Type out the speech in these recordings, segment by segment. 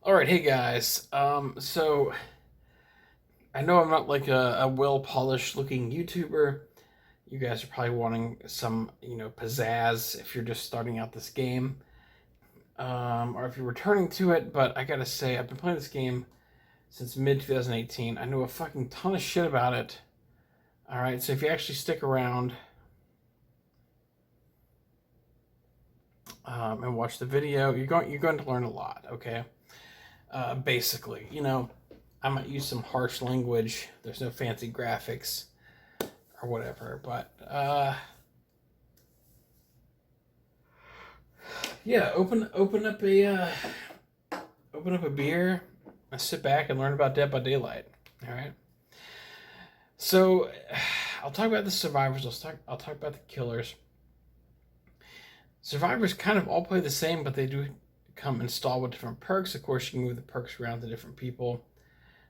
All right, hey guys. So I know I'm not like a well-polished looking YouTuber. You guys are probably wanting some, pizzazz if you're just starting out this game, or if you're returning to it. But I gotta say, I've been playing this game since mid 2018. I know a fucking ton of shit about it. All right, so if you actually stick around and watch the video, you're going to learn a lot. Okay, basically, I might use some harsh language. There's no fancy graphics or whatever, but yeah, open up a beer, and sit back and learn about Dead by Daylight. All right. So I'll talk about the survivors. I'll talk about the killers. Survivors kind of all play the same, but they do come installed with different perks. Of course, you can move the perks around to different people.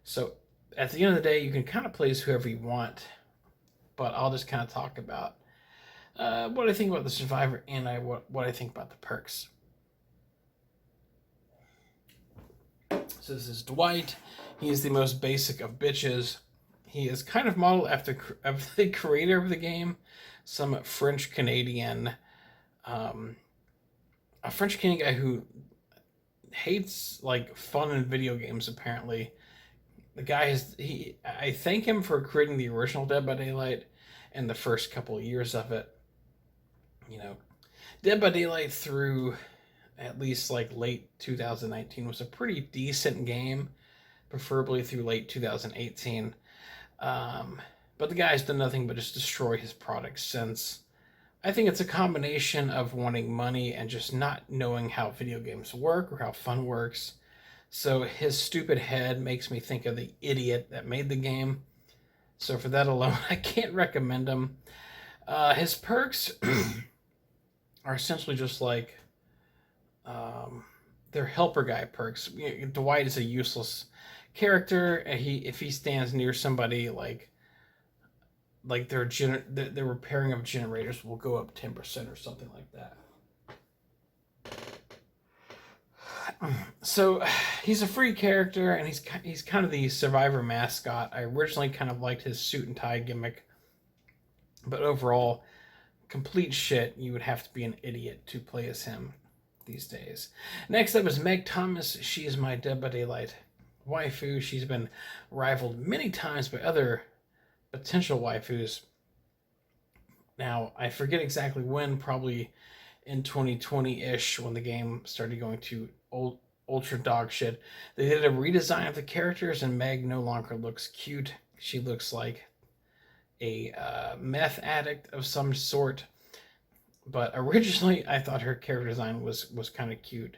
So at the end of the day, you can kind of play as whoever you want. But I'll just kind of talk about what I think about the survivor and what I think about the perks. So this is Dwight. He is the most basic of bitches. He is kind of modeled after the creator of the game, some French Canadian, a French Canadian guy who hates like fun in video games. Apparently, the guy is he. I thank him for creating the original Dead by Daylight and the first couple of years of it. You know, Dead by Daylight through at least like late 2019 was a pretty decent game, preferably through late 2018. But the guy's done nothing but just destroy his product since. I think it's a combination of wanting money and just not knowing how video games work or how fun works. So his stupid head makes me think of the idiot that made the game. So for that alone, I can't recommend him. His perks are essentially just like they're helper guy perks. Dwight is a useless character. If he stands near somebody like their repairing of generators will go up 10% or something like that. So he's a free character, and he's kind of the survivor mascot. I originally kind of liked his suit and tie gimmick, but overall, complete shit. You would have to be an idiot to play as him these days. Next up is Meg Thomas. She is my Dead by Daylight waifu. She's been rivaled many times by other potential waifus. Now, I forget exactly when, probably in 2020-ish, when the game started going to ultra dog shit. They did a redesign of the characters, and Meg no longer looks cute. She looks like a meth addict of some sort. But originally, I thought her character design was kind of cute.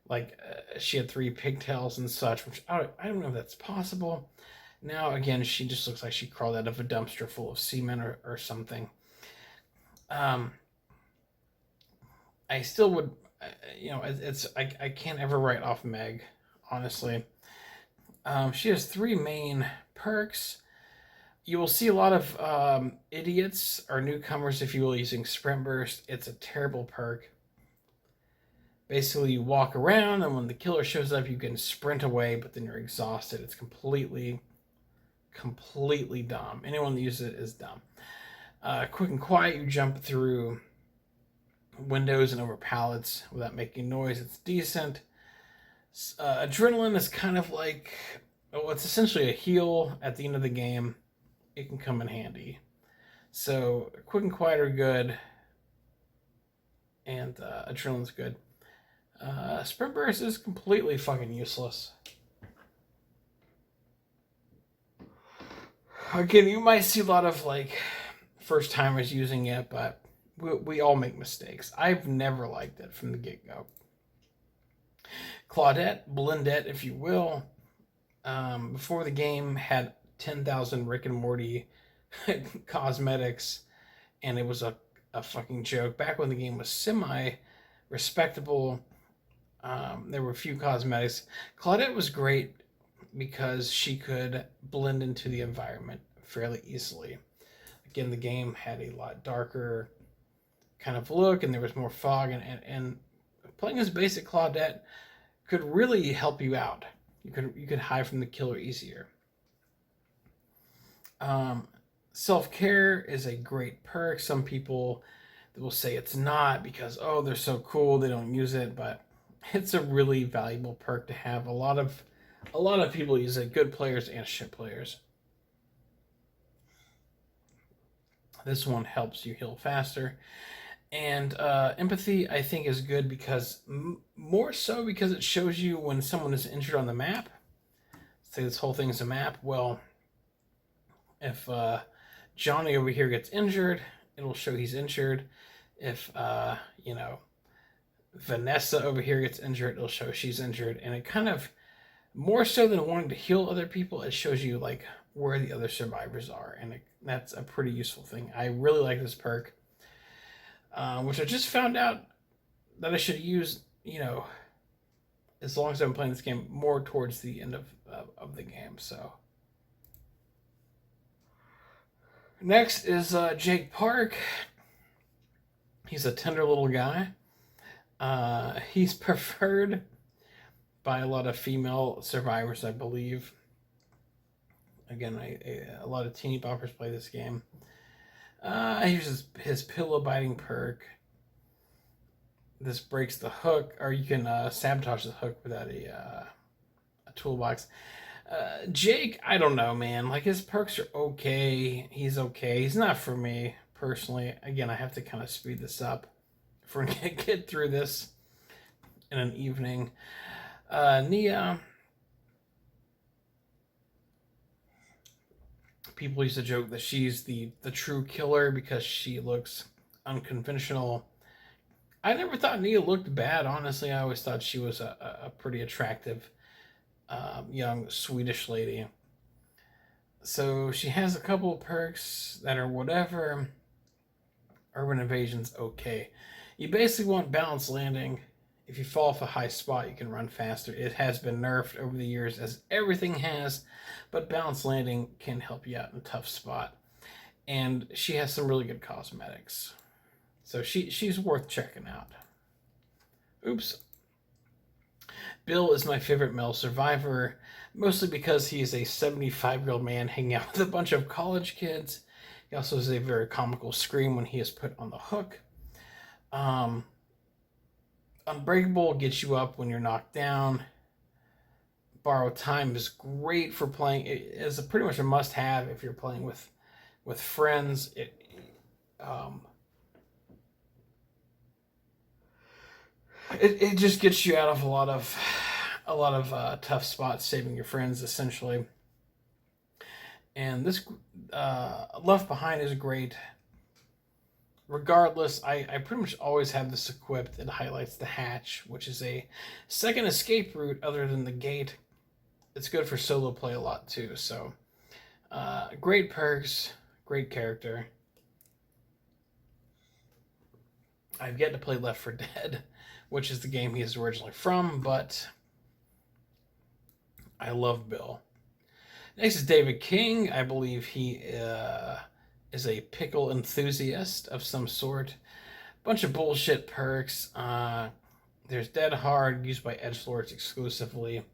Like, she had 3 pigtails and such, which I don't know if that's possible. Now, again, she just looks like she crawled out of a dumpster full of semen or something. I still would, I can't ever write off Meg, honestly. She has 3 main perks. You will see a lot of idiots or newcomers, if you will, using Sprint Burst. It's a terrible perk. Basically, you walk around, and when the killer shows up, you can sprint away, but then you're exhausted. It's completely dumb. Anyone that uses it is dumb. Quick and quiet, you jump through windows and over pallets without making noise. It's decent. Adrenaline is kind of like, it's essentially a heal at the end of the game. It can come in handy. So quick and quiet are good, and adrenaline's good. Sprint burst is completely fucking useless. Again, you might see a lot of like first timers using it, but we all make mistakes. I've never liked it from the get-go. Claudette, Blendette, if you will, before the game had 10,000 Rick and Morty cosmetics, and it was a fucking joke. Back when the game was semi-respectable, there were a few cosmetics. Claudette was great because she could blend into the environment fairly easily. Again, the game had a lot darker kind of look, and there was more fog, and playing as basic Claudette could really help you out. You could hide from the killer easier. Um, Self care is a great perk. Some people will say it's not because oh they're so cool they don't use it, but it's a really valuable perk to have. A lot of people use it. Good players and shit players. This one helps you heal faster. And empathy, I think, is good because more so because it shows you when someone is injured on the map. Say this whole thing is a map. Well, if Johnny over here gets injured, it'll show he's injured. If Vanessa over here gets injured, it'll show she's injured, and it kind of more so than wanting to heal other people, it shows you like where the other survivors are, and that's a pretty useful thing. I really like this perk, which I just found out that I should use. As long as I'm playing this game more towards the end of the game. So next is Jake Park. He's a tender little guy. He's preferred by a lot of female survivors, I believe. Again, a lot of teeny boppers play this game. He uses his pillow biting perk. This breaks the hook, or you can sabotage the hook without a toolbox. Jake, I don't know, man. Like, his perks are okay. He's okay. He's not for me, personally. Again, I have to kind of speed this up if we're going to get through this in an evening. Nia. People used to joke that she's the true killer because she looks unconventional. I never thought Nia looked bad, honestly. I always thought she was a pretty attractive young Swedish lady. So she has a couple of perks that are whatever. Urban Invasion's okay. You basically want balanced landing. If you fall off a high spot, you can run faster. It has been nerfed over the years, as everything has, but balanced landing can help you out in a tough spot. And she has some really good cosmetics. So she's worth checking out. Oops. Bill is my favorite male survivor, mostly because he is a 75-year-old man hanging out with a bunch of college kids. He also has a very comical scream when he is put on the hook. Unbreakable gets you up when you're knocked down. Borrowed time is great for playing. It is pretty much a must-have if you're playing with friends. It just gets you out of a lot of tough spots, saving your friends essentially. And this Left Behind is great. Regardless, I pretty much always have this equipped. It highlights the hatch, which is a second escape route other than the gate. It's good for solo play a lot too. So great perks, great character. I've yet to play Left 4 Dead, which is the game he is originally from, but I love Bill. Next is David King. I believe he is a pickle enthusiast of some sort. Bunch of bullshit perks. There's Dead Hard, used by edgelords exclusively.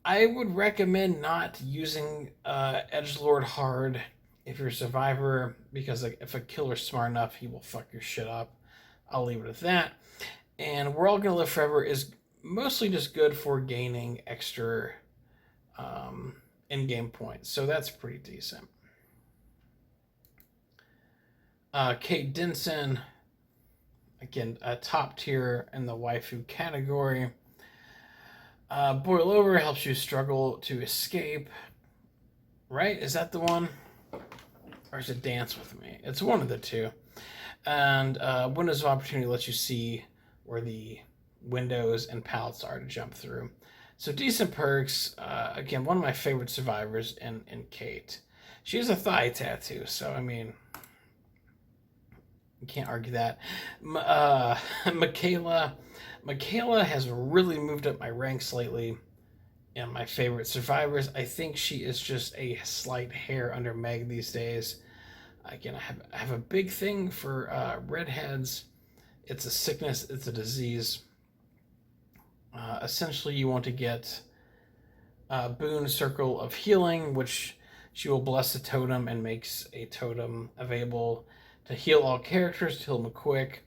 I would recommend not using edgelord hard if you're a survivor, because like, if a killer's smart enough, he will fuck your shit up. I'll leave it at that. And We're All Gonna Live Forever is mostly just good for gaining extra in-game points, so that's pretty decent. Kate Denson, again, a top tier in the waifu category. Boil Over helps you struggle to escape. Right? Is that the one? Or is it Dance With Me? It's one of the two. And Windows of Opportunity lets you see where the windows and pallets are to jump through. So decent perks. Again, one of my favorite survivors in Kate. She has a thigh tattoo, so I mean, you can't argue that. Michaela has really moved up my ranks lately in my favorite survivors. I think she is just a slight hair under Meg these days. Again, I have a big thing for redheads. It's a sickness. It's a disease. Essentially, you want to get Boon Circle of Healing, which she will bless a totem and makes a totem available to heal all characters, to heal them quick.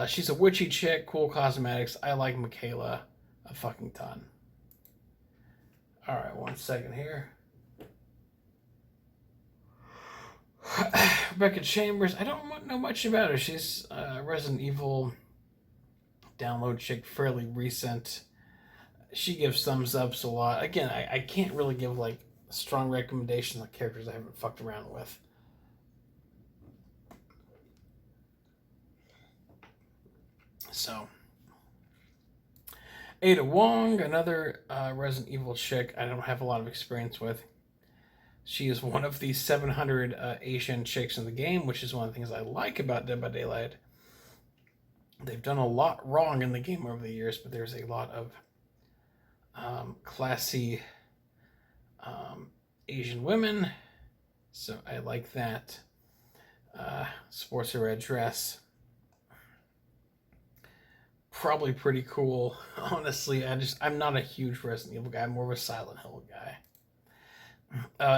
She's a witchy chick, cool cosmetics. I like Michaela a fucking ton. Alright, 1 second here. Rebecca Chambers, I don't know much about her. She's a Resident Evil download chick, fairly recent. She gives thumbs ups a lot. Again, I can't really give like strong recommendations on characters I haven't fucked around with. So, Ada Wong, another Resident Evil chick I don't have a lot of experience with. She is one of the 700 Asian chicks in the game, which is one of the things I like about Dead by Daylight. They've done a lot wrong in the game over the years, but there's a lot of classy Asian women, so I like that. Sports a red dress. Probably pretty cool. Honestly, I'm not a huge Resident Evil guy. I'm more of a Silent Hill guy.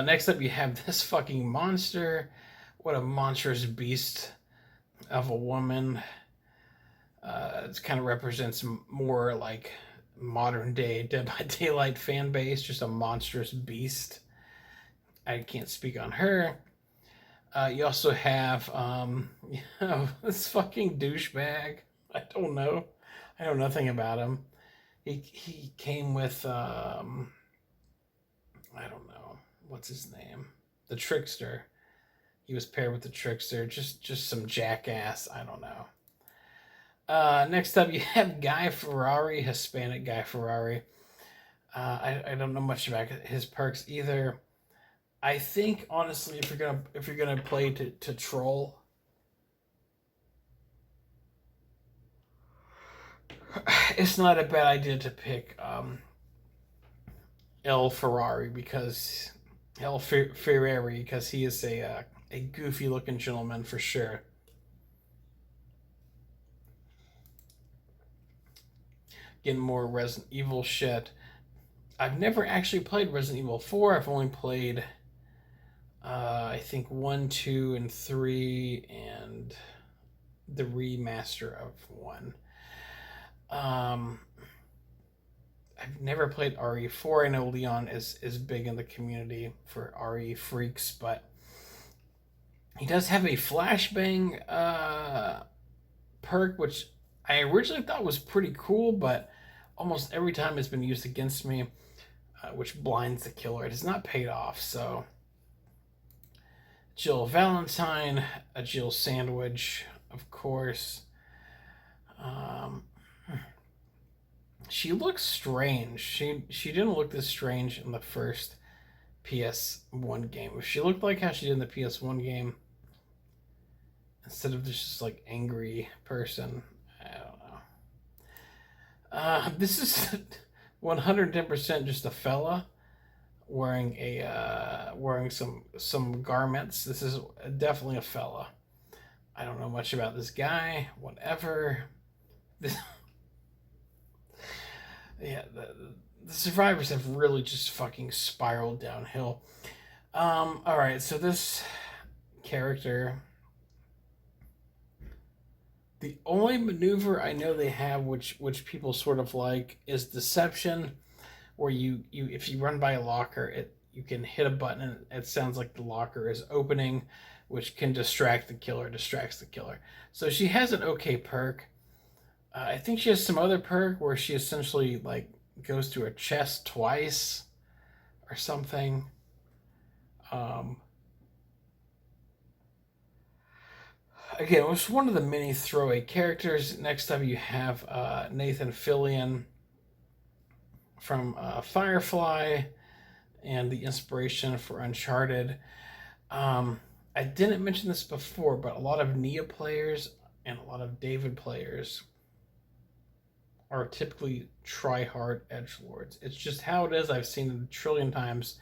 Next up, you have this fucking monster. What a monstrous beast of a woman. It kind of represents more like modern day Dead by Daylight fan base. Just a monstrous beast. I can't speak on her. You also have this fucking douchebag. I don't know. I know nothing about him. He came with I don't know what's his name, the Trickster. He was paired with the Trickster. Just some jackass. I don't know. Next up, you have Guy Ferrari, Hispanic Guy Ferrari. I don't know much about his perks either. I think honestly, if you're gonna play to troll, it's not a bad idea to pick El Ferrari because Ferrari because he is a goofy looking gentleman for sure. Getting more Resident Evil shit. I've never actually played Resident Evil 4. I've only played I think 1, 2, and 3, and the remaster of 1. I've never played RE4. I know Leon is big in the community for RE freaks, but he does have a flashbang perk, which I originally thought was pretty cool, but almost every time it's been used against me, which blinds the killer. It has not paid off, so... Jill Valentine, a Jill Sandwich, of course. She looks strange. She didn't look this strange in the first PS1 game. If she looked like how she did in the PS1 game, instead of just like angry person, I don't know. This is 110% just a fella wearing some garments. This is definitely a fella. I don't know much about this guy. Whatever. Yeah, the survivors have really just fucking spiraled downhill. All right, so this character, the only maneuver I know they have, which people sort of like, is deception, where you if you run by a locker, you can hit a button and it sounds like the locker is opening, which can distracts the killer. So she has an okay perk. I think she has some other perk where she essentially like goes to her chest twice or something. Again, it was one of the many throwaway characters. Next up, you have Nathan Fillion from Firefly and the inspiration for Uncharted. I didn't mention this before, but a lot of Nia players and a lot of David players are typically try-hard edgelords. It's just how it is. I've seen it a trillion times.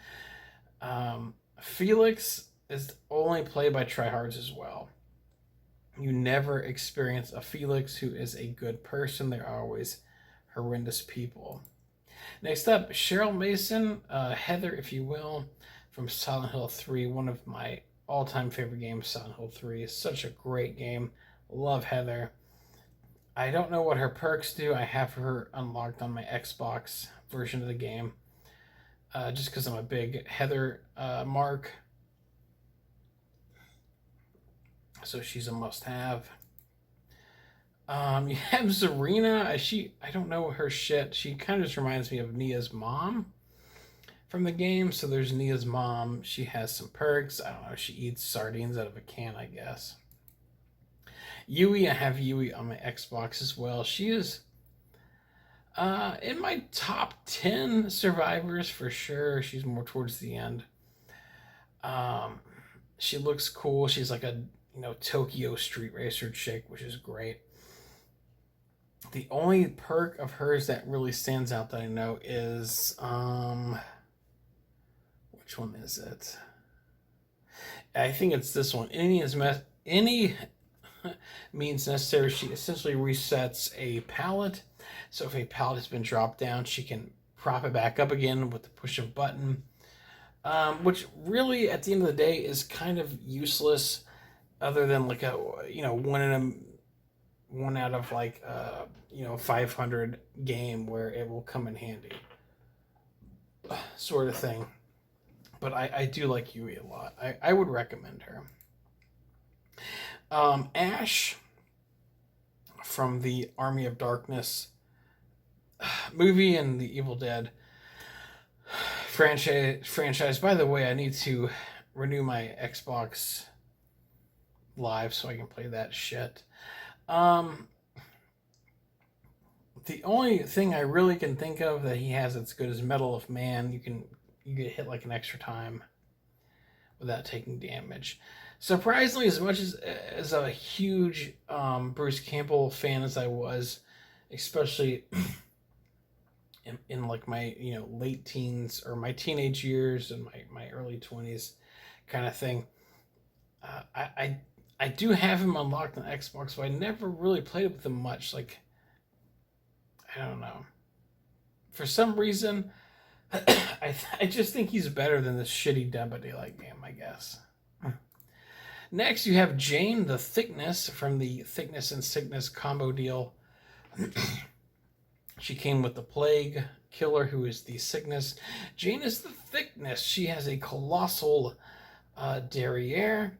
Felix is only played by tryhards as well. You never experience a Felix who is a good person. They're always horrendous people. Next up, Cheryl Mason, Heather, if you will, from Silent Hill 3, one of my all-time favorite games. Silent Hill 3 is such a great game. Love Heather. I don't know what her perks do. I have her unlocked on my Xbox version of the game, just because I'm a big Heather mark. So she's a must-have. You have Zarina. I don't know her shit. She kind of just reminds me of Nia's mom from the game. So there's Nia's mom. She has some perks. I don't know. She eats sardines out of a can, I guess. Yui, I have Yui on my Xbox as well. She is in my top 10 survivors for sure. She's more towards the end. She looks cool. She's like a Tokyo street racer chick, which is great. The only perk of hers that really stands out that I know is which one is it? I think it's this one. Any means necessary. She essentially resets a pallet. So if a pallet has been dropped down, she can prop it back up again with the push of a button. Which really, at the end of the day, is kind of useless, other than like a one out of like 500 game where it will come in handy, sort of thing. But I do like Yui a lot. I would recommend her. Ash from the Army of Darkness movie and the Evil Dead franchise. By the way, I need to renew my Xbox Live so I can play that shit. The only thing I really can think of that he has that's good is Medal of Man. You get hit like an extra time without taking damage. Surprisingly, as much as a huge Bruce Campbell fan as I was, especially in like my late teens or my teenage years and my early 20s kind of thing, I do have him unlocked on Xbox, but I never really played it with him much. Like, I don't know. For some reason, I just think he's better than this shitty DbD game, I guess. Next, you have Jane the Thickness from the Thickness and Sickness combo deal. She came with the Plague Killer, who is the Sickness. Jane is the Thickness. She has a colossal derriere.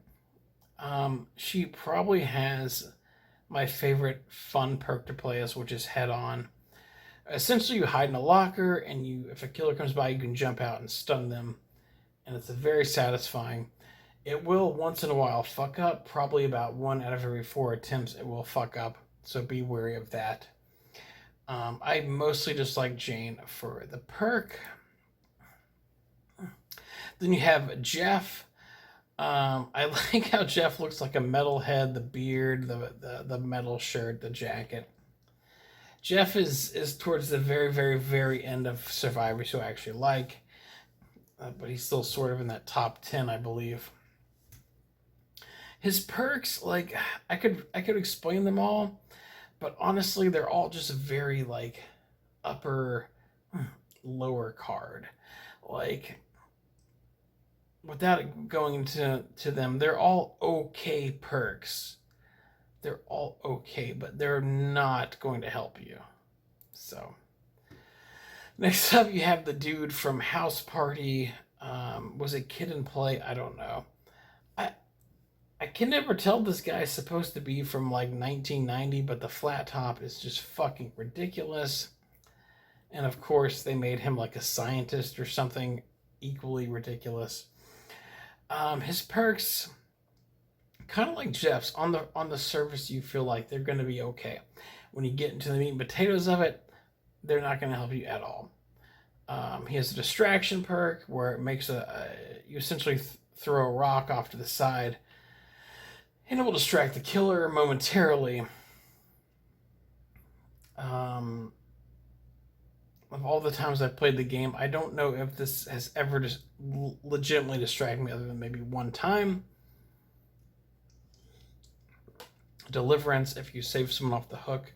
She probably has my favorite fun perk to play as, which is Head On. Essentially, you hide in a locker, and if a killer comes by, you can jump out and stun them, and it's very satisfying. It will once in a while fuck up. Probably about 1 out of every 4 attempts it will fuck up, so be wary of that. I mostly just like Jane for the perk. Then you have Jeff. I like how Jeff looks like a metalhead, the beard, the metal shirt, the jacket. Jeff is towards the very, very, very end of survivors who I actually like, but he's still sort of in that top 10, I believe. His perks, like, I could explain them all, but honestly, they're all just very like upper, lower card. Like, without going into them, they're all okay perks. They're all okay, but they're not going to help you. So, next up, you have the dude from House Party. Was it Kid and Play? I don't know. I can never tell this guy's supposed to be from like 1990, but the flat top is just fucking ridiculous. And of course, they made him like a scientist or something equally ridiculous. His perks, kind of like Jeff's, on the surface you feel like they're going to be okay. When you get into the meat and potatoes of it, they're not going to help you at all. He has a distraction perk where it makes you essentially throw a rock off to the side, and it will distract the killer momentarily. Of all the times I've played the game, I don't know if this has ever just legitimately distracted me other than maybe one time. Deliverance, if you save someone off the hook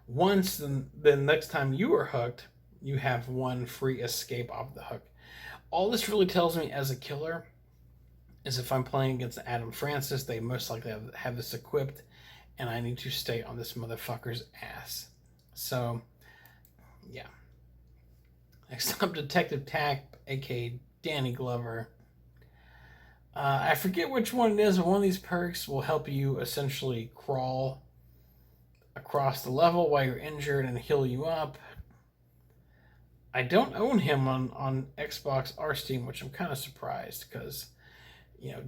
Once, then the next time you are hooked, you have one free escape off the hook. All this really tells me as a killer is if I'm playing against Adam Francis, they most likely have this equipped, and I need to stay on this motherfucker's ass. So, yeah. Next up, Detective Tack, aka Danny Glover. I forget which one it is, but one of these perks will help you essentially crawl across the level while you're injured and heal you up. I don't own him on Xbox or Steam, which I'm kind of surprised because,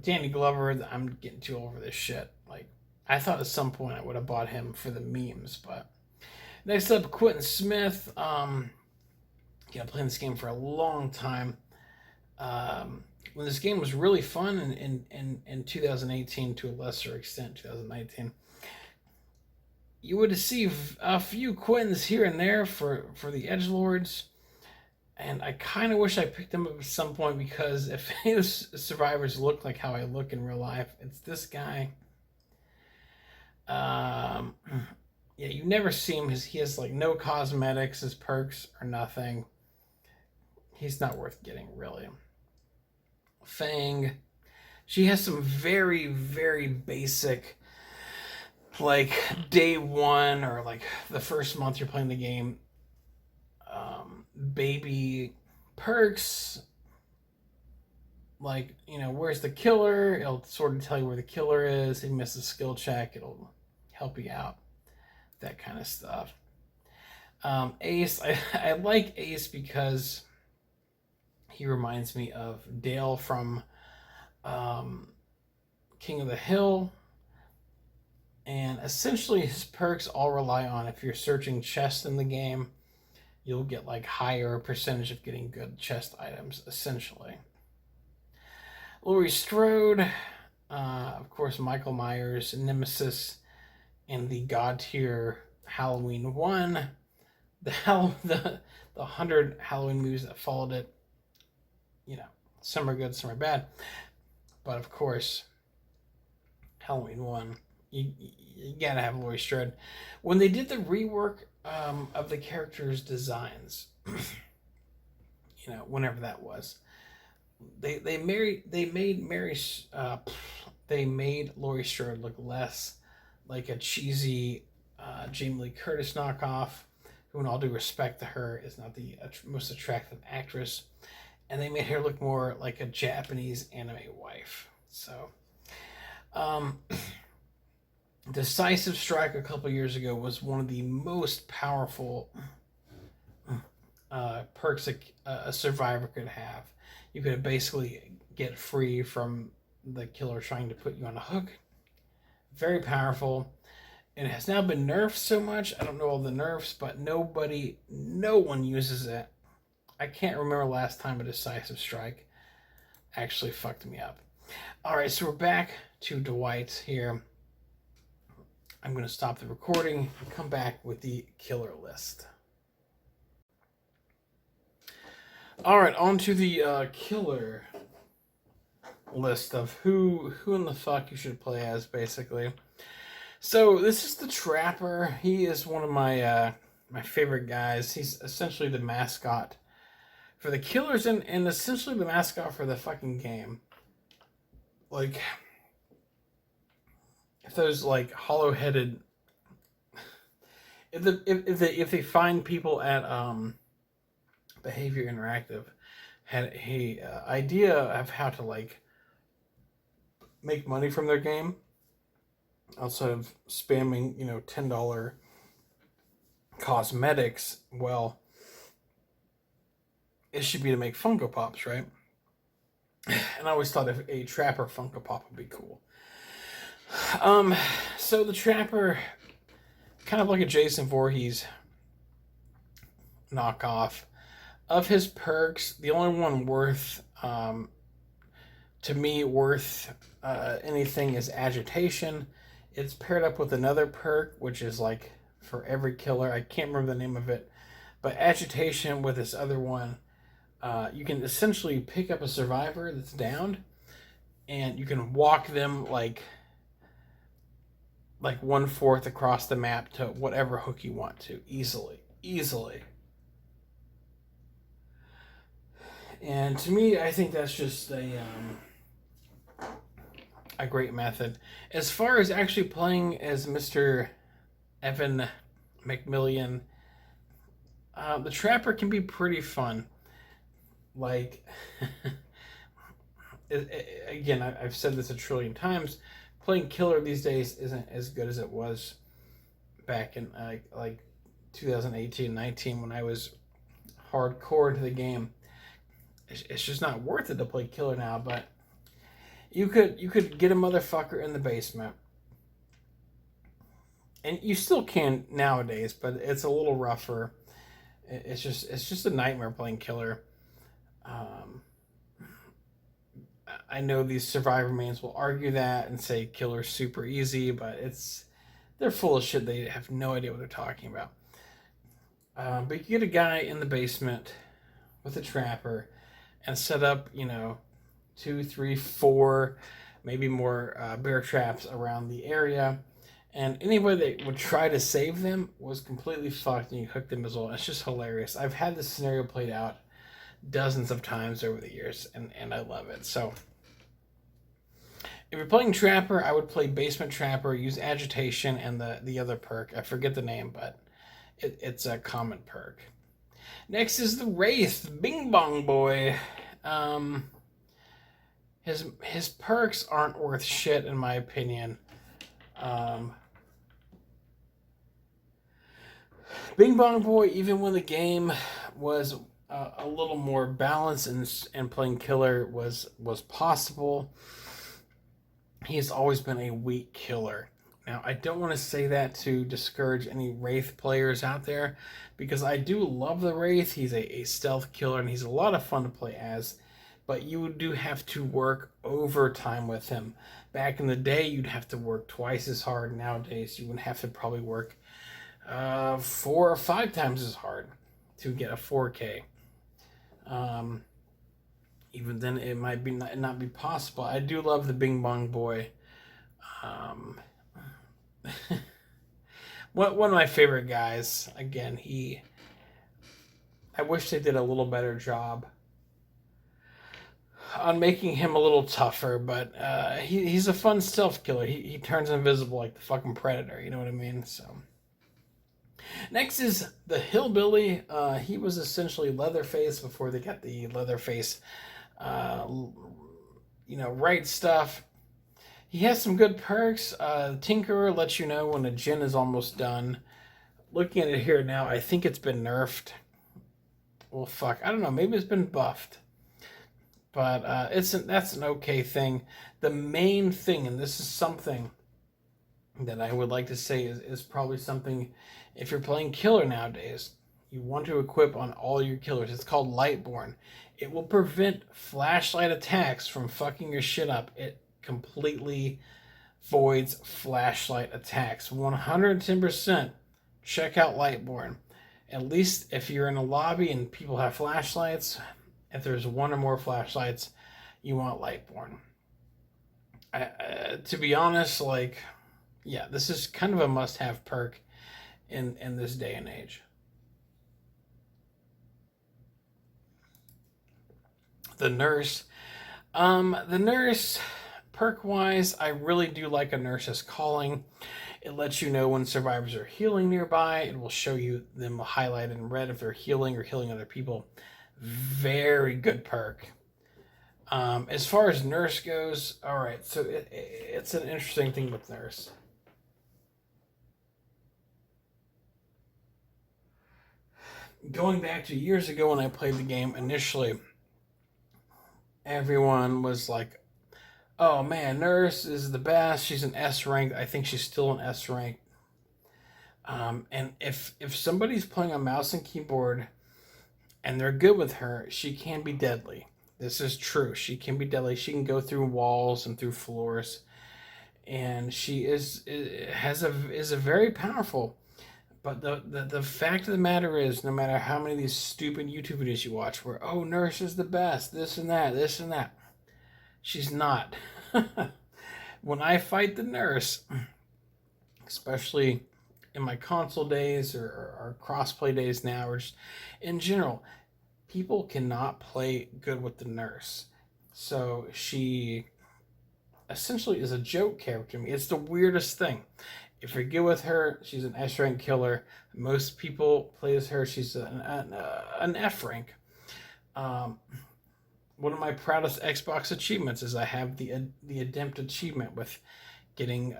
Danny Glover, I'm getting too over this shit. Like, I thought at some point I would have bought him for the memes, but. Next up, Quentin Smith. Playing this game for a long time. When this game was really fun in 2018, to a lesser extent, 2019, you would see a few Quentins here and there for the edgelords. And I kind of wish I picked them up at some point because if any of the survivors look like how I look in real life, it's this guy. Yeah, you never see him. He has like no cosmetics, his perks are nothing. He's not worth getting, really. Fang. She has some very, very basic, like day one or like the first month you're playing the game, baby perks. Like, where's the killer? It'll sort of tell you where the killer is. If you miss a skill check, it'll help you out. That kind of stuff. Ace. I like Ace because he reminds me of Dale from King of the Hill. And essentially his perks all rely on if you're searching chests in the game, you'll get like higher percentage of getting good chest items, essentially. Laurie Strode, of course, Michael Myers, Nemesis, and the God tier Halloween 1. The 100 Halloween movies that followed it, some are good, some are bad. But of course, Halloween 1, you gotta have Laurie Strode. When they did the rework of the characters' designs, whenever that was, they made Laurie Strode look less like a cheesy Jamie Lee Curtis knockoff, who, in all due respect to her, is not the most attractive actress, and they made her look more like a Japanese anime wife. So, Decisive Strike a couple years ago was one of the most powerful perks a survivor could have. You could basically get free from the killer trying to put you on a hook. Very powerful. And it has now been nerfed so much. I don't know all the nerfs, but no one uses it. I can't remember last time a Decisive Strike actually fucked me up. Alright, so we're back to Dwight here. I'm going to stop the recording and come back with the killer list. Alright, on to the killer list of who in the fuck you should play as, basically. So this is the Trapper. He is one of my favorite guys. He's essentially the mascot for the killers and essentially the mascot for the fucking game. Like, if those like hollow-headed, if they find people at Behavior Interactive had a idea of how to like make money from their game outside of spamming, $10 cosmetics, well, it should be to make Funko Pops, right? And I always thought if a Trapper Funko Pop would be cool. So the Trapper, kind of like a Jason Voorhees knockoff. Of his perks, the only one worth, to me, anything is Agitation. It's paired up with another perk, which is like for every killer. I can't remember the name of it. But Agitation with this other one, you can essentially pick up a survivor that's downed, and you can walk them like like 1/4 across the map to whatever hook you want to easily. And to me, I think that's just a great method. As far as actually playing as Mr. Evan McMillian, the Trapper can be pretty fun. Like, again, I've said this a trillion times. Playing Killer these days isn't as good as it was back in like 2018-19 when I was hardcore into the game. It's just not worth it to play Killer now. But you could get a motherfucker in the basement, and you still can nowadays, but it's a little rougher. It's just a nightmare playing Killer. I know these survivor mains will argue that and say Killer's super easy, but they're full of shit. They have no idea what they're talking about. But you get a guy in the basement with a trapper and set up, 2, 3, 4, maybe more bear traps around the area. And anybody that would try to save them was completely fucked, and you hook them as well. It's just hilarious. I've had this scenario played out dozens of times over the years, and I love it. So if you're playing Trapper, I would play Basement Trapper, use Agitation, and the other perk. I forget the name, but it's a common perk. Next is the Wraith, Bing Bong Boy. His perks aren't worth shit, in my opinion. Bing Bong Boy, even when the game was a little more balanced and playing Killer was possible, he's always been a weak killer. Now, I don't want to say that to discourage any Wraith players out there, because I do love the Wraith. He's a stealth killer, and he's a lot of fun to play as, but you do have to work overtime with him. Back in the day, you'd have to work twice as hard. Nowadays, you would have to probably work 4 or 5 times as hard to get a 4K. Even then, it might be not be possible. I do love the Bing Bong Boy. One of my favorite guys. Again, I wish they did a little better job on making him a little tougher, but he's a fun stealth killer. He turns invisible like the fucking Predator. You know what I mean? So. Next is the Hillbilly. He was essentially Leatherface before they got the Leatherface, right stuff. He has some good perks. Tinkerer lets you know when a gin is almost done. Looking at it here now, I think it's been nerfed. Well, fuck, I don't know. Maybe it's been buffed. But that's an okay thing. The main thing, and this is something that I would like to say is probably something, if you're playing Killer nowadays, you want to equip on all your killers. It's called Lightborn. It will prevent flashlight attacks from fucking your shit up. It completely voids flashlight attacks. 110%. Check out Lightborn. At least if you're in a lobby and people have flashlights, if there's one or more flashlights, you want Lightborn. To be honest, this is kind of a must-have perk in this day and age. The Nurse. The Nurse, perk-wise, I really do like a Nurse's Calling. It lets you know when survivors are healing nearby. It will show you them highlighted in red if they're healing or healing other people. Very good perk. As far as Nurse goes, all right, so it's an interesting thing with Nurse. Going back to years ago when I played the game initially, everyone was like, oh man, Nurse is the best. She's an S rank. I think she's still an S rank. And if somebody's playing a mouse and keyboard and they're good with her, she can be deadly. This is true. She can be deadly. She can go through walls and through floors, and she is a very powerful. But the fact of the matter is, no matter how many of these stupid YouTube videos you watch where, oh, Nurse is the best, this and that, she's not. When I fight the Nurse, especially in my console days or crossplay days now, or just in general, people cannot play good with the nurse. So she essentially is a joke character to me. It's the weirdest thing. If you're good with her, she's an S rank killer. Most people play as her. She's an F rank. Um, One of my proudest Xbox achievements is I have the Adept achievement with getting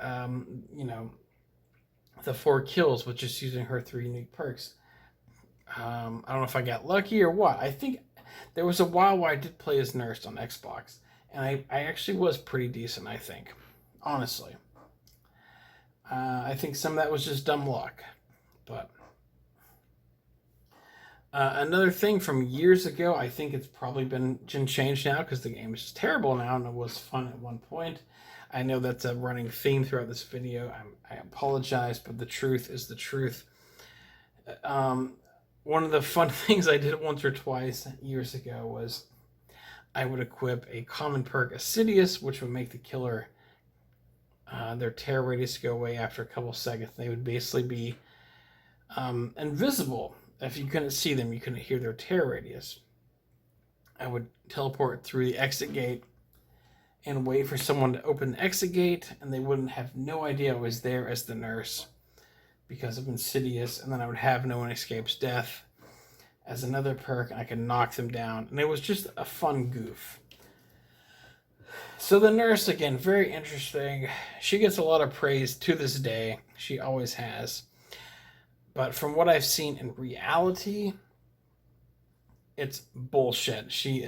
the 4 kills with just using her 3 unique perks. I don't know if I got lucky or what. I think there was a while where I did play as Nurse on Xbox, and I actually was pretty decent, I think. Honestly. I think some of that was just dumb luck. But another thing from years ago, I think it's probably been changed now because the game is just terrible now, and it was fun at one point. I know that's a running theme throughout this video. I apologize, but the truth is the truth. One of the fun things I did once or twice years ago was I would equip a common perk, Assidious, which would make the killer, their tear radius go away after a couple seconds. They would basically be invisible. If you couldn't see them, you couldn't hear their tear radius. I would teleport through the exit gate and wait for someone to open the exit gate, and they wouldn't have no idea I was there as the nurse because of Insidious, and then I would have No One Escapes Death as another perk, and I could knock them down, and it was just a fun goof. So the nurse, again, very interesting. She gets a lot of praise to this day. She always has. But from what I've seen in reality, it's bullshit. She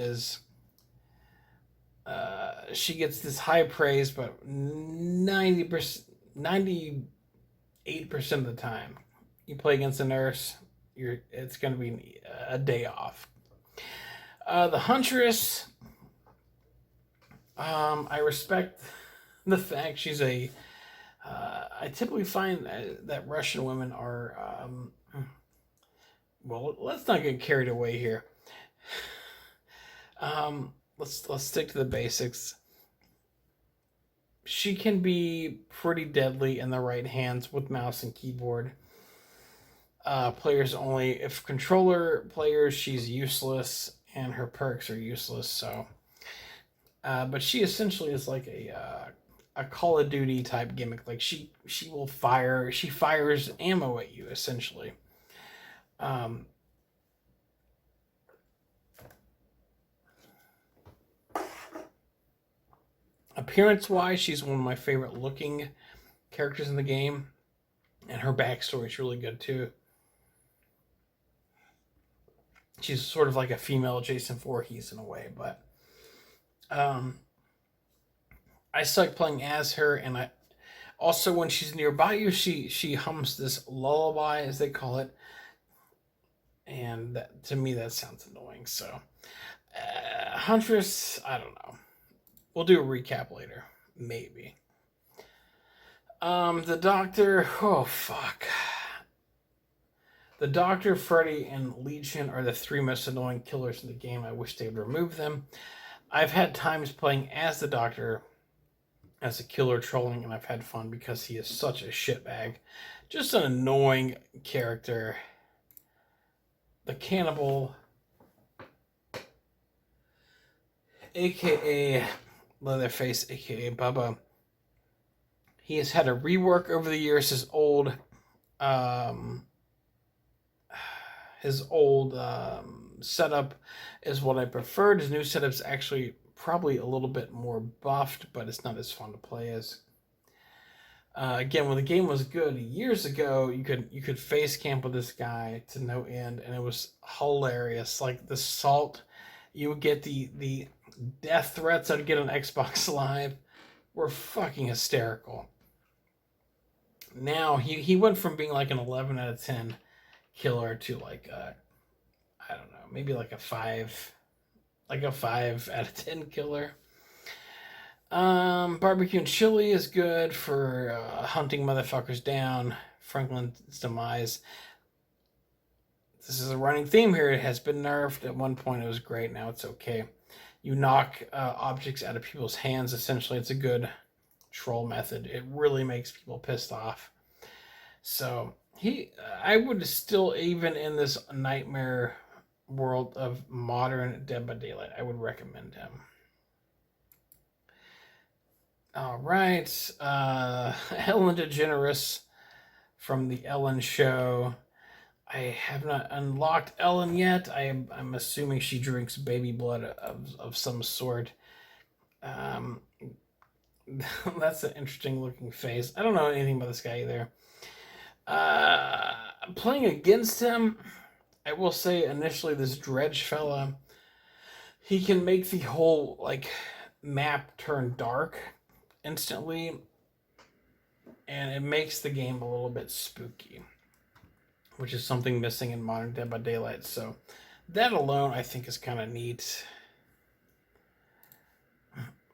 gets this high praise, but 98% of the time, you play against a nurse, it's going to be a day off. The Huntress, I respect the fact she's I typically find that Russian women are, well, let's not get carried away here. Let's stick to the basics. She can be pretty deadly in the right hands with mouse and keyboard. Players only. If controller players, she's useless, and her perks are useless. So, but she essentially is like a Call of Duty type gimmick. Like she will fire. She fires ammo at you essentially. Appearance-wise, she's one of my favorite looking characters in the game, and her backstory is really good too. She's sort of like a female Jason Voorhees in a way, but I suck playing as her, and I also when she's nearby you, she hums this lullaby, as they call it, and to me that sounds annoying. So, Huntress, I don't know. We'll do a recap later, maybe. The Doctor, oh fuck. The Doctor, Freddy, and Legion are the 3 most annoying killers in the game. I wish they would remove them. I've had times playing as the Doctor as a killer trolling, and I've had fun because he is such a shitbag. Just an annoying character. The Cannibal, aka Leatherface, aka Bubba. He has had a rework over the years. His old setup is what I preferred. His new setup's actually probably a little bit more buffed, but it's not as fun to play as. Again, when the game was good years ago, you could face camp with this guy to no end, and it was hilarious. Like the salt, you would get the death threats I'd get on Xbox Live were fucking hysterical. Now he went from being like an 11 out of 10 killer to like I don't know, maybe like a 5 out of 10 killer. Barbecue and chili is good for hunting motherfuckers down. Franklin's demise. This is a running theme here. It has been nerfed. At one point it was great. Now it's okay. You knock objects out of people's hands. Essentially, it's a good troll method. It really makes people pissed off. So I would still, even in this nightmare world of modern Dead by Daylight, I would recommend him. All right, Ellen DeGeneres from the Ellen Show. I have not unlocked Ellen yet. I'm assuming she drinks baby blood of some sort. Um, that's an interesting looking face. I don't know anything about this guy either. Playing against him, I will say initially this Dredge fella, he can make the whole like map turn dark instantly, and it makes the game a little bit spooky, which is something missing in modern Dead by Daylight. So that alone, I think, is kind of neat.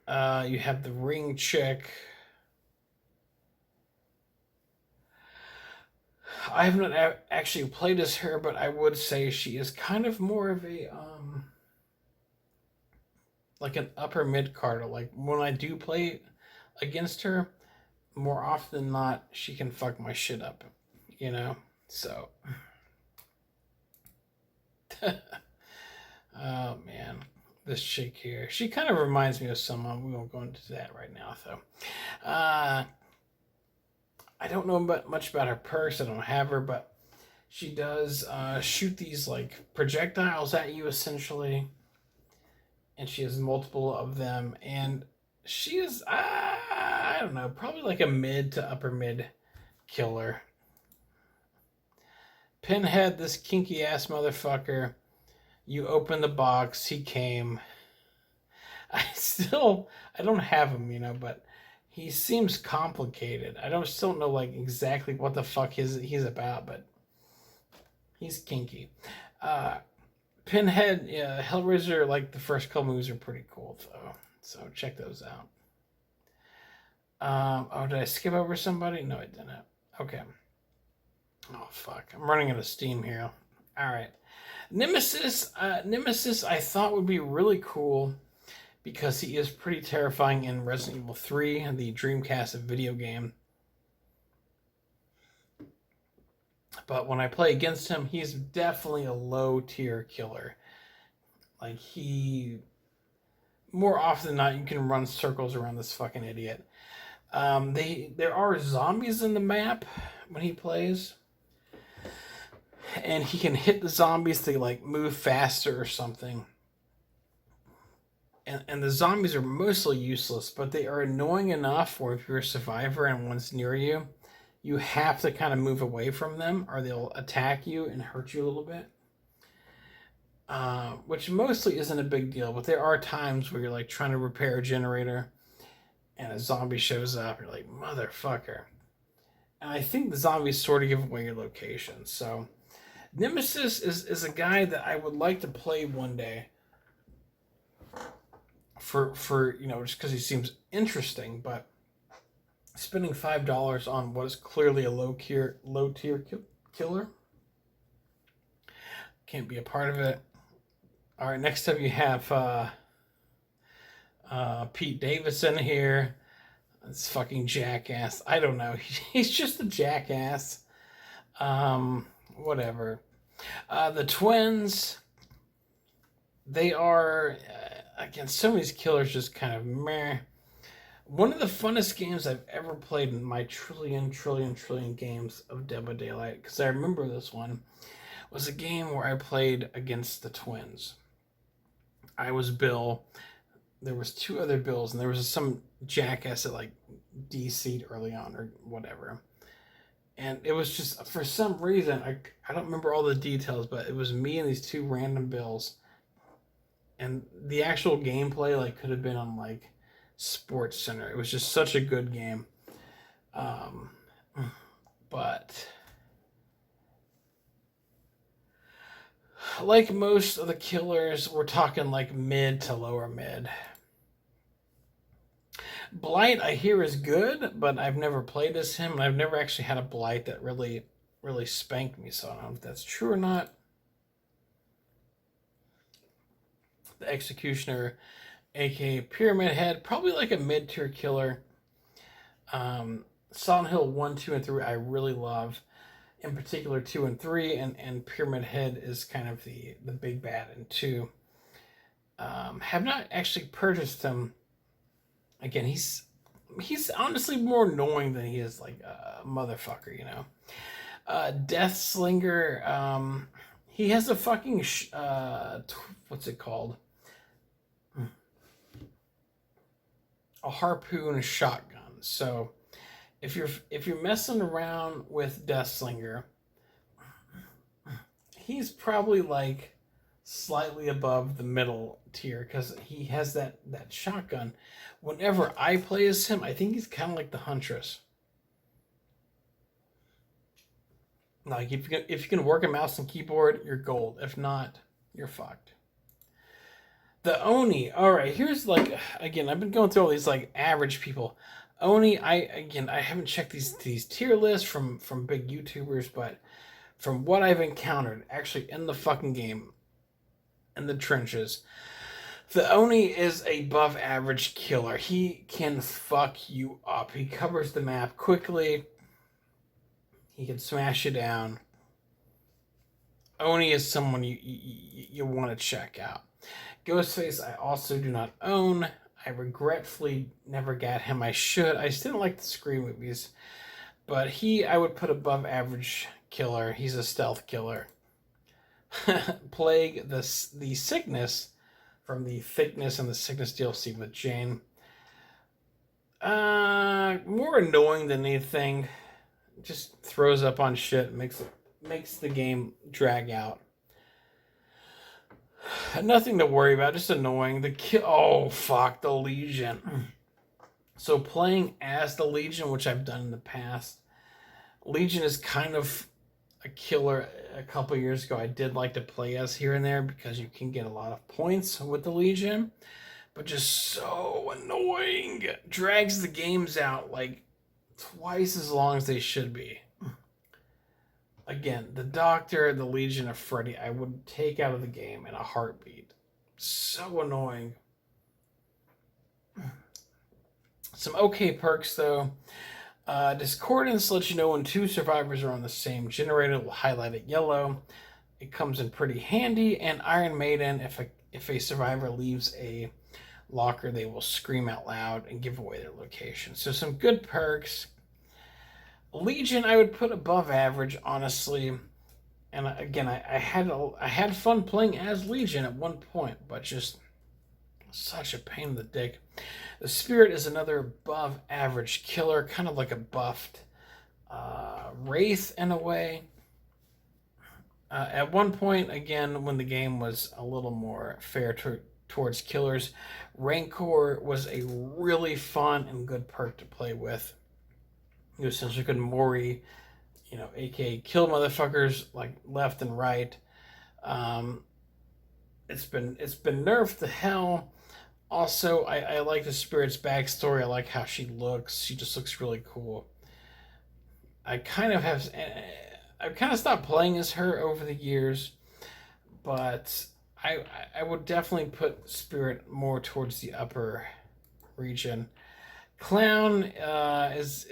You have the ring chick. I haven't actually played as her, but I would say she is kind of more of a like an upper mid carder. Like when I do play against her, more often than not, she can fuck my shit up, you know. So, oh man, this chick here, she kind of reminds me of someone. We won't go into that right now, though. I don't know much about her purse. I don't have her, but she does shoot these like projectiles at you essentially, and she has multiple of them. And she is, I don't know, probably like a mid to upper mid killer. Pinhead, this kinky ass motherfucker. You open the box, he came. I don't have him, you know, but he seems complicated. I still know like exactly what the fuck he's about, but he's kinky. Pinhead, yeah, Hellraiser, like the first couple movies are pretty cool though, so check those out. Oh, did I skip over somebody? No, I didn't. Okay. Oh fuck, I'm running out of steam here. All right, Nemesis. Nemesis, I thought would be really cool because he is pretty terrifying in Resident Evil 3, the Dreamcast video game. But when I play against him, he's definitely a low tier killer. Like more often than not, you can run circles around this fucking idiot. There are zombies in the map when he plays, and he can hit the zombies to like move faster or something. And the zombies are mostly useless, but they are annoying enough where if you're a survivor and one's near you, you have to kind of move away from them or they'll attack you and hurt you a little bit. Which mostly isn't a big deal, but there are times where you're like trying to repair a generator and a zombie shows up. You're like, motherfucker. And I think the zombies sort of give away your location. So Nemesis is a guy that I would like to play one day. For you know, just because he seems interesting, but spending $5 on what is clearly a low tier killer can't be a part of it. All right, next up you have Pete Davidson here. This fucking jackass. I don't know. He's just a jackass. Whatever. The twins. They are again. Some of these killers just kind of meh. One of the funnest games I've ever played in my trillion games of Dead by Daylight, because I remember this one, was a game where I played against the twins. I was Bill. There was two other Bills, and there was some jackass that like DC'd early on or whatever. And it was just, for some reason, I don't remember all the details, but it was me and these two random Bills. And the actual gameplay like could have been on like Sports Center. It was just such a good game. But like most of the killers, we're talking like mid to lower mid. Blight, I hear, is good, but I've never played as him, and I've never actually had a Blight that really spanked me, so I don't know if that's true or not. The Executioner, aka Pyramid Head, probably like a mid-tier killer. Silent Hill 1, 2, and 3 I really love. In particular 2 and 3, and Pyramid Head is kind of the big bad in 2. Have not actually purchased him. Again, he's honestly more annoying than he is like a motherfucker, you know. Death Slinger, he has a fucking what's it called? A harpoon shotgun. So if you're messing around with Death Slinger, he's probably like slightly above the middle tier because he has that shotgun. Whenever I play as him, I think he's kind of like the Huntress. Like if you can work a mouse and keyboard, you're gold. If not, you're fucked. The Oni. All right, here's like again. I've been going through all these like average people. Oni. I haven't checked these tier lists from big YouTubers, but from what I've encountered actually in the fucking game, in the trenches, the Oni is a above average killer. He can fuck you up. He covers the map quickly. He can smash you down. Oni is someone you want to check out. Ghostface I also do not own. I regretfully never got him. I should. I just didn't like the Scream movies. But I would put above average killer. He's a stealth killer. Plague, the sickness from the Thickness and the Sickness DLC with Jane. More annoying than anything. Just throws up on shit, makes the game drag out. Nothing to worry about, just annoying. Oh fuck, the Legion. So playing as the Legion, which I've done in the past, Legion is kind of a killer. A couple years ago, I did like to play as here and there because you can get a lot of points with the Legion, but just so annoying. Drags the games out like twice as long as they should be. Again, the Doctor, the Legion of Freddy, I would take out of the game in a heartbeat. So annoying. Some okay perks, though. Discordance lets you know when two survivors are on the same generator. It will highlight it yellow. It comes in pretty handy. And Iron Maiden, if a survivor leaves a locker, they will scream out loud and give away their location. So some good perks. Legion, I would put above average, honestly. And again, I had fun playing as Legion at one point, but just such a pain in the dick. The Spirit is another above average killer, kind of like a buffed Wraith in a way. At one point, again, when the game was a little more fair towards killers, Rancor was a really fun and good perk to play with. You essentially could Mori, aka kill motherfuckers like left and right. It's been nerfed to hell. Also, I like the Spirit's backstory. I like how she looks. She just looks really cool. I've kind of stopped playing as her over the years, but I would definitely put Spirit more towards the upper region. Clown is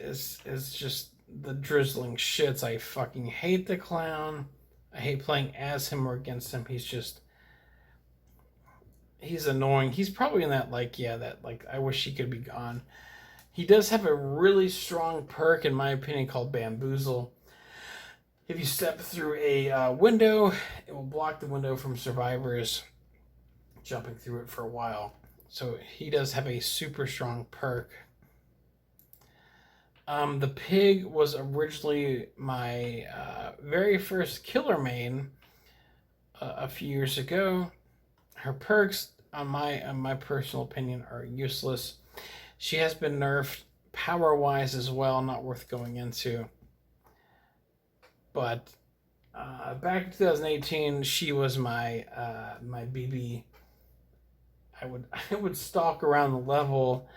just the drizzling shits. I fucking hate the Clown. I hate playing as him or against him. He's annoying. He's probably in that I wish he could be gone. He does have a really strong perk, in my opinion, called Bamboozle. If you step through a window, it will block the window from survivors jumping through it for a while. So he does have a super strong perk. The Pig was originally my very first killer main a few years ago. Her perks, on my personal opinion, are useless. She has been nerfed power-wise as well, not worth going into. But back in 2018, she was my BB. I would stalk around the level,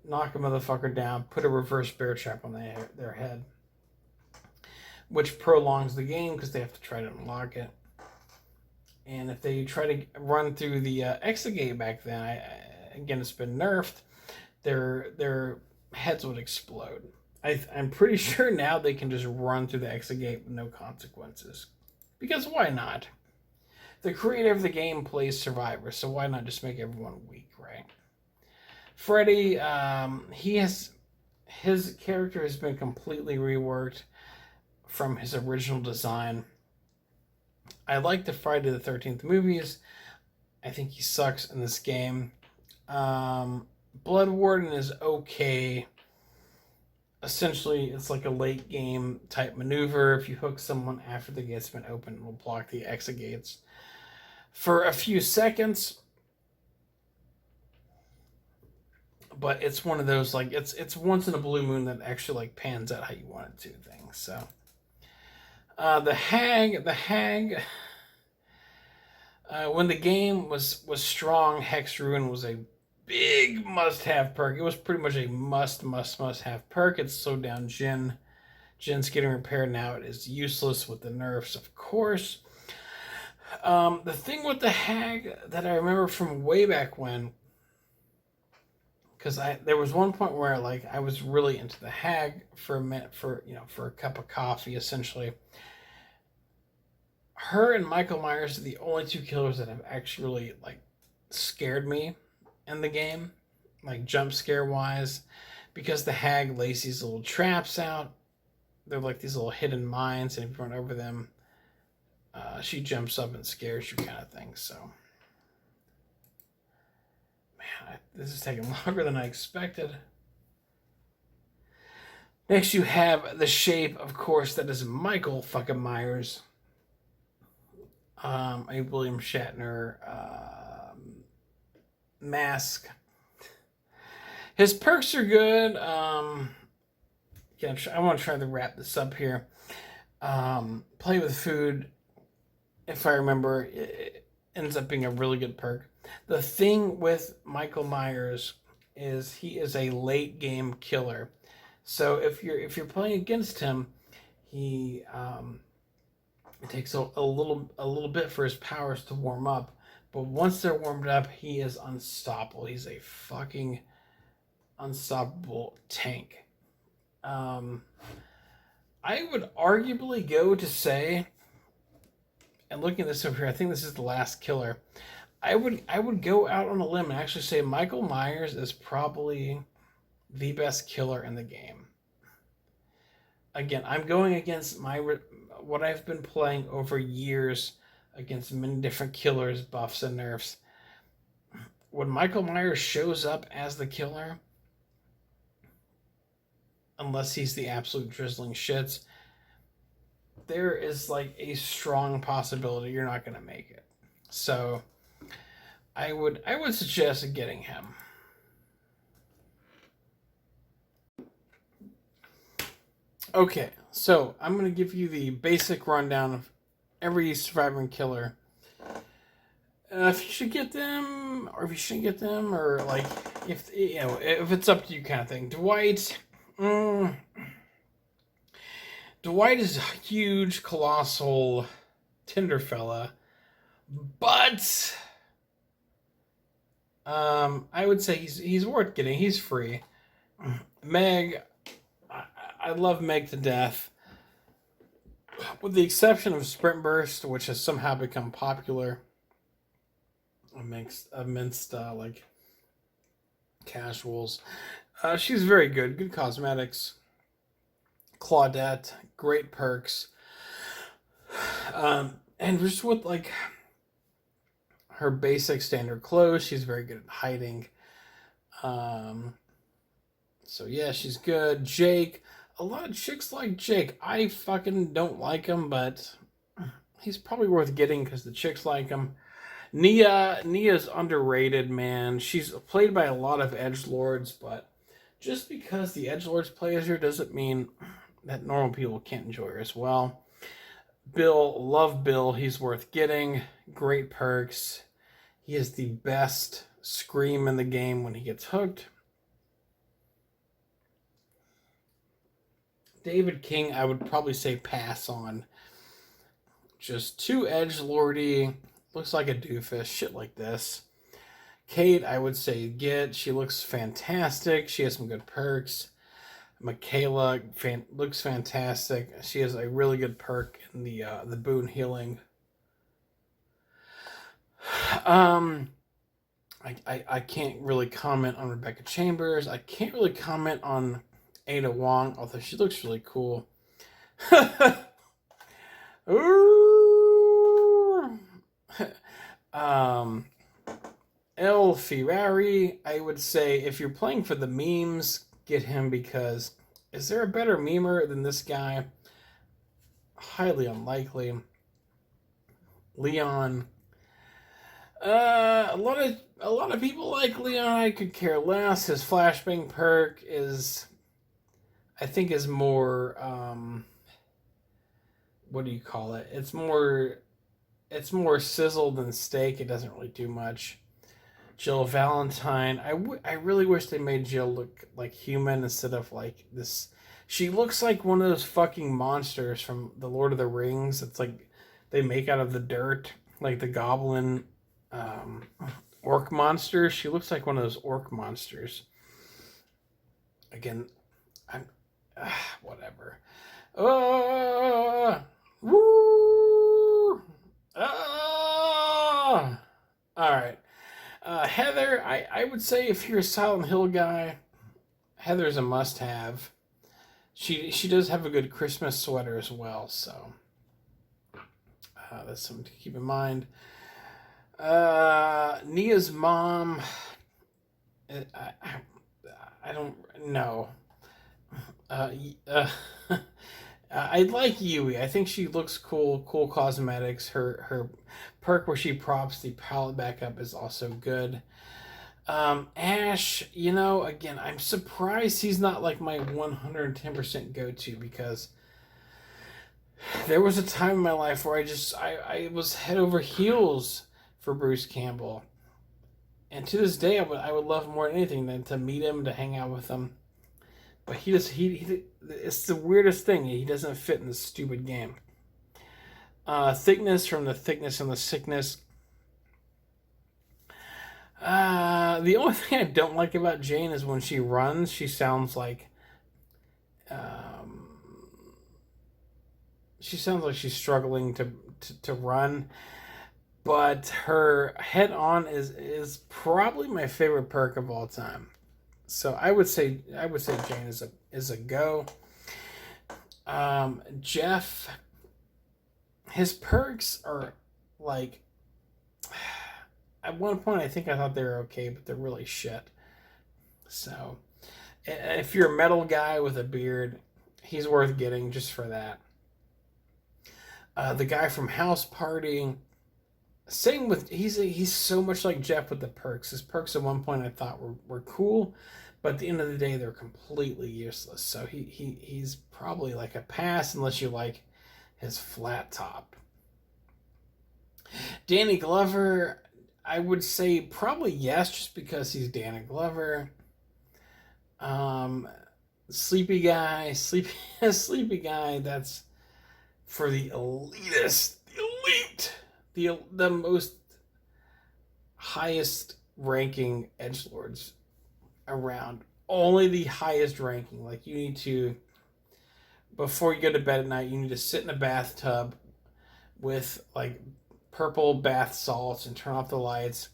knock a motherfucker down, put a reverse bear trap on their head, which prolongs the game because they have to try to unlock it. And if they try to run through the exit gate back then, again, it's been nerfed, their heads would explode. I'm pretty sure now they can just run through the exit gate with no consequences. Because why not? The creator of the game plays Survivor, so why not just make everyone weak, right? Freddy, his character has been completely reworked from his original design. I like the Friday the 13th movies. I think he sucks in this game. Blood Warden is okay. Essentially, it's like a late game type maneuver. If you hook someone after the gate's been opened, it will block the exit gates for a few seconds. But it's one of those, like, it's once in a blue moon that actually like pans out how you want it to things. So the hag when the game was strong, Hex Ruin was a big must-have perk. It was pretty much a must-have perk. It slowed down Jin. Jin's getting repaired now. It is useless with the nerfs, of course. The thing with the hag that I remember from way back when, because there was one point where like I was really into the hag for a minute, for a cup of coffee, essentially. Her and Michael Myers are the only two killers that have actually really like scared me in the game, like jump scare wise, because the hag lays these little traps out. They're like these little hidden mines, and if you run over them, she jumps up and scares you, kind of thing. So, man, this is taking longer than I expected. Next, you have the shape, of course, that is Michael fucking Myers. A William Shatner mask. His perks are good. Yeah, I want to try to wrap this up here. Play with food, if I remember, it ends up being a really good perk. The thing with Michael Myers is he is a late game killer. So if you're playing against him, he it takes a little bit for his powers to warm up, but once they're warmed up, he is unstoppable. He's a fucking unstoppable tank. I would arguably go to say, and looking at this over here, I think this is the last killer. I would go out on a limb and actually say Michael Myers is probably the best killer in the game. Again, I'm going against what I've been playing over years against many different killers, buffs, and nerfs. When Michael Myers shows up as the killer, unless he's the absolute drizzling shits, there is like a strong possibility you're not going to make it. So I would suggest getting him. Okay, so I'm going to give you the basic rundown of every surviving killer. If you should get them, or if you shouldn't get them, or like if it's up to you, kind of thing. Dwight is a huge, colossal Tinder fella, but I would say he's worth getting. He's free. Meg, I love Meg to death, with the exception of Sprint Burst, which has somehow become popular amidst like casuals. She's very good. Good cosmetics. Claudette, great perks. And just with like her basic standard clothes, she's very good at hiding. So yeah, she's good. Jake, a lot of chicks like Jake. I fucking don't like him, but he's probably worth getting because the chicks like him. Nia's underrated, man. She's played by a lot of edgelords, but just because the edgelords play as her doesn't mean that normal people can't enjoy her as well. Bill, love Bill. He's worth getting. Great perks. He has the best scream in the game when he gets hooked. David King, I would probably say pass on. Just too edgelordy. Looks like a doofus. Shit like this. Kate, I would say get. She looks fantastic. She has some good perks. Michaela looks fantastic. She has a really good perk in the boon healing. Um, I can't really comment on Rebecca Chambers. I can't really comment on Ada Wong, although she looks really cool. Ooh. um, El Ferrari, I would say if you're playing for the memes, get him, because is there a better memer than this guy? Highly unlikely. Leon. A lot of people like Leon. I could care less. His flashbang perk is, I think, is more what do you call it? It's more sizzle than steak. It doesn't really do much. Jill Valentine. I really wish they made Jill look like human instead of like this. She looks like one of those fucking monsters from the Lord of the Rings. It's like they make out of the dirt, like the goblin orc monster. She looks like one of those orc monsters. Again, I'm whatever. Woo! All right. Heather, I would say if you're a Silent Hill guy, Heather's a must-have. She does have a good Christmas sweater as well, so that's something to keep in mind. Nia's mom, I don't know. I like Yui. I think she looks cool. Cool cosmetics. Her perk where she props the palette back up is also good. Ash, again, I'm surprised he's not like my 110% go-to, because there was a time in my life where I was head over heels for Bruce Campbell. And to this day, I would love more than anything than to meet him, to hang out with him. But it's the weirdest thing. He doesn't fit in this stupid game. Thickness from the thickness and the sickness. The only thing I don't like about Jane is when she runs, she sounds like she's struggling to run. But her head on is probably my favorite perk of all time. So I would say Jane is a go. Jeff, his perks are like, at one point I think I thought they were okay, but they're really shit. So if you're a metal guy with a beard, he's worth getting just for that. The guy from House Party, same with, he's so much like Jeff with the perks. His perks at one point I thought were cool, but at the end of the day they're completely useless. So he's probably like a pass unless you like his flat top. Danny Glover, I would say probably yes, just because he's Danny Glover. Sleepy guy, sleepy guy. That's for the elitist, the elite, the most highest ranking edgelords around. Only the highest ranking. Like, you need to, before you go to bed at night, you need to sit in a bathtub with like purple bath salts and turn off the lights,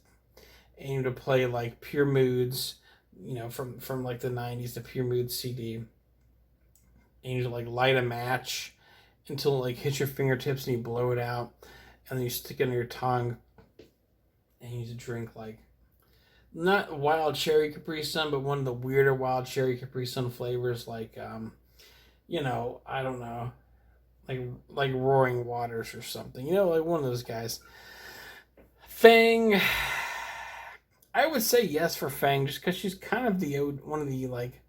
and you need to play like Pure Moods, from like the 90s, the Pure Moods CD. And you need to like light a match until it like hits your fingertips, and you blow it out, and then you stick it on your tongue, and you need to drink like, not wild cherry Capri Sun, but one of the weirder wild cherry Capri Sun flavors, like I don't know, like Roaring Waters or something, like one of those guys. Fang, I would say yes for Fang, just because she's kind of one of the like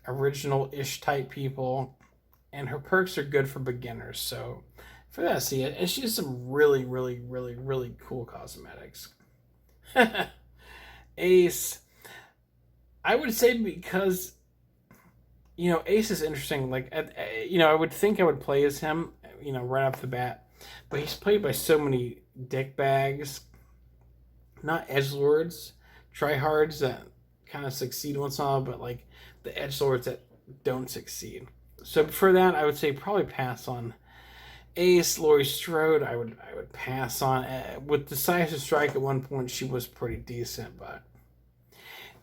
original-ish type people, and her perks are good for beginners. So for that, see it, and she has some really, really, really, really cool cosmetics. Ace, I would say, because Ace is interesting. Like, I would think I would play as him, right off the bat, but he's played by so many dickbags, not edgelords, tryhards that kind of succeed once in a while, but like the edgelords that don't succeed. So for that, I would say probably pass on Ace. Laurie Strode, I would pass on. With Decisive Strike at one point, she was pretty decent, but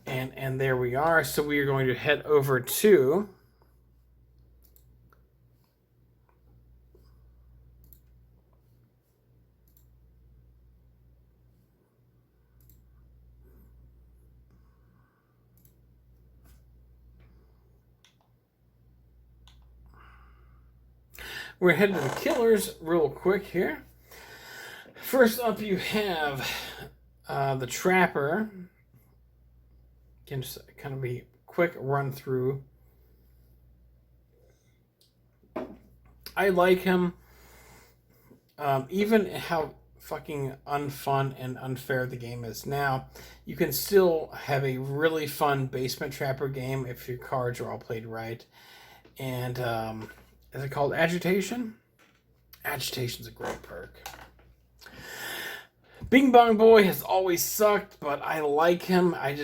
and there we are. So we are going to head over to we're headed to the killers real quick here. First up, you have the Trapper. Can just kind of be quick run through. I like him. Even how fucking unfun and unfair the game is now, you can still have a really fun Basement Trapper game if your cards are all played right. And is it called Agitation? Agitation's a great perk. Bing Bong Boy has always sucked, but I like him. I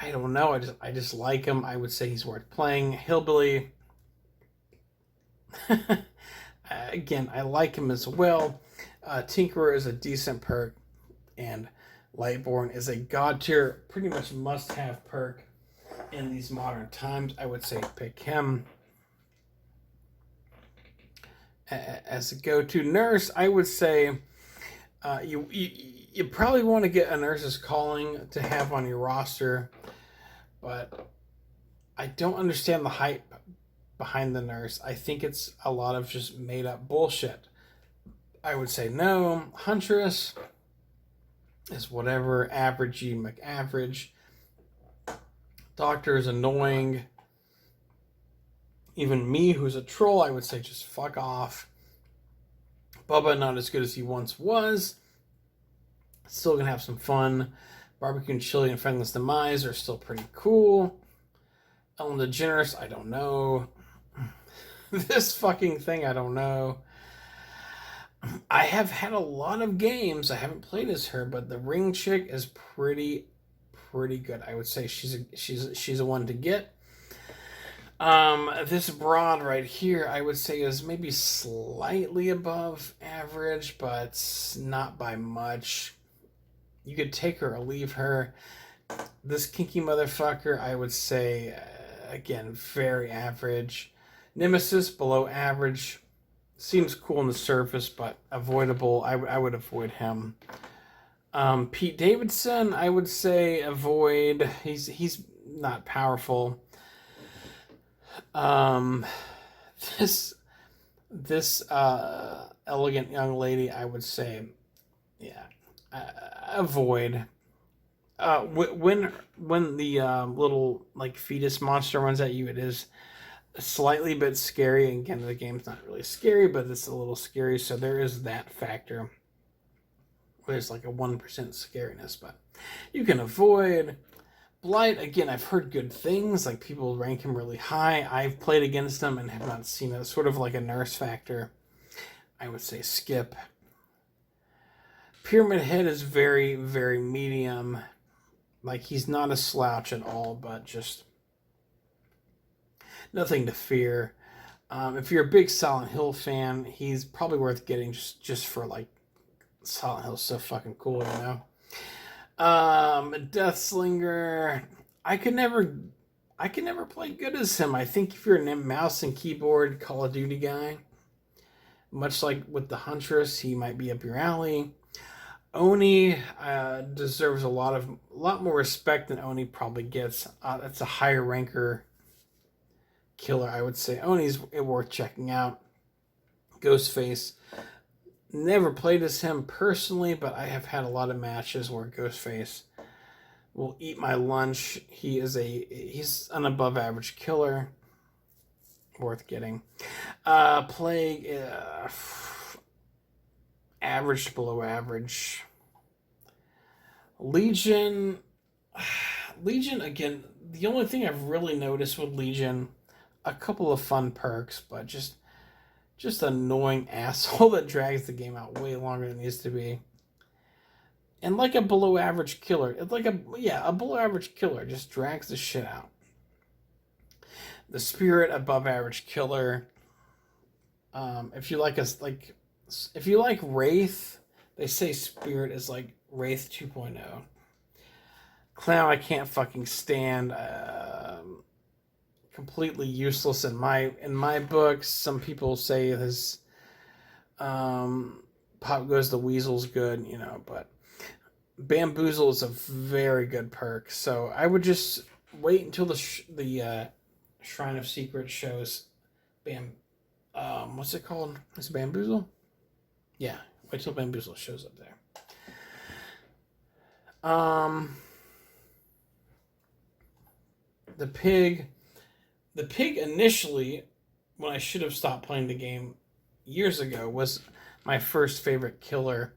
don't know. I just like him. I would say he's worth playing. Hillbilly. Again, I like him as well. Tinkerer is a decent perk, and Lightborn is a god tier, pretty much must-have perk in these modern times. I would say pick him as a go-to. Nurse, I would say you probably want to get a Nurse's Calling to have on your roster, but I don't understand the hype behind the Nurse. I think it's a lot of just made up bullshit. I would say no. Huntress is whatever, averagey McAverage. Doctor is annoying. Even me, who's a troll, I would say just fuck off. Bubba, not as good as he once was. Still gonna have some fun. Barbecue and Chili and Friendless Demise are still pretty cool. Ellen DeGeneres, I don't know. This fucking thing, I don't know. I have had a lot of games. I haven't played as her, but the Ring Chick is pretty good. I would say she's a one to get. This broad right here, I would say is maybe slightly above average, but not by much. You could take her or leave her. This kinky motherfucker, I would say, again, very average. Nemesis, below average. Seems cool on the surface, but avoidable. I would avoid him. Pete Davidson, I would say avoid. He's not powerful. This elegant young lady, I would say, yeah, avoid. When the little like fetus monster runs at you, it is slightly bit scary. Again, the game's not really scary, but it's a little scary, so there is that factor. There's like a 1% scariness, but you can avoid. Blight, again, I've heard good things, like people rank him really high. I've played against him and have not seen it. Sort of like a nurse factor. I would say skip. Pyramid Head is very, very medium. Like, he's not a slouch at all, but just nothing to fear. If you're a big Silent Hill fan, he's probably worth getting just for, like, Silent Hill's so fucking cool, you know? Deathslinger, I could never play good as him. I think if you're a mouse and keyboard Call of Duty guy, much like with the Huntress, he might be up your alley. Oni deserves a lot more respect than Oni probably gets. That's a higher ranker killer, I would say. Oni's worth checking out. Ghostface, never played as him personally, but I have had a lot of matches where Ghostface will eat my lunch. He's an above average killer, worth getting. Plague, average to below average. Legion, again, the only thing I've really noticed with Legion, a couple of fun perks, but just annoying asshole that drags the game out way longer than it needs to be. And like a below average killer. It's like a below average killer just drags the shit out. The Spirit, above average killer. If you like if you like Wraith, they say Spirit is like Wraith 2.0. Clown, I can't fucking stand. Completely useless in my books. Some people say this Pop Goes the Weasel's good, but Bamboozle is a very good perk. So I would just wait until the Shrine of Secrets shows what's it called? Is it Bamboozle? Yeah, wait till Bamboozle shows up there. The pig initially, when I should have stopped playing the game years ago, was my first favorite killer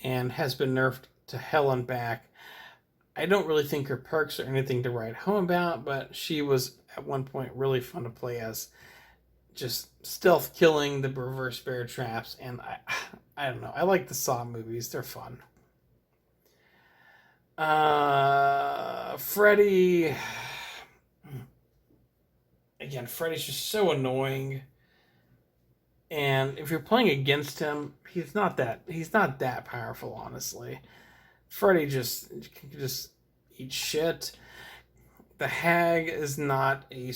and has been nerfed to hell and back. I don't really think her perks are anything to write home about, but she was at one point really fun to play as, just stealth killing the reverse bear traps, and I don't know. I like the Saw movies; they're fun. Freddy. Again, Freddy's just so annoying. And if you're playing against him, he's not that powerful, honestly. Freddy just eats shit. The Hag is not a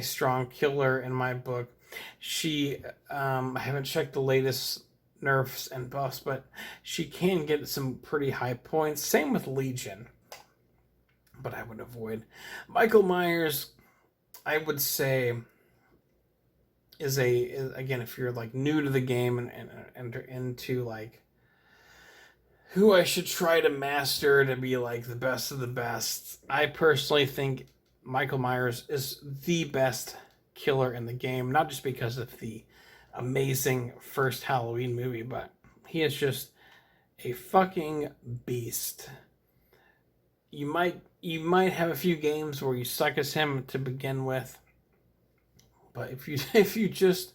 strong killer in my book. She, I haven't checked the latest nerfs and buffs, but she can get some pretty high points. Same with Legion, but I would avoid. Michael Myers, I would say, is again, if you're like new to the game and enter into like who I should try to master to be like the best of the best, I personally think Michael Myers is the best killer in the game, not just because of the amazing first Halloween movie, but he is just a fucking beast. You might have a few games where you suck as him to begin with, but if you just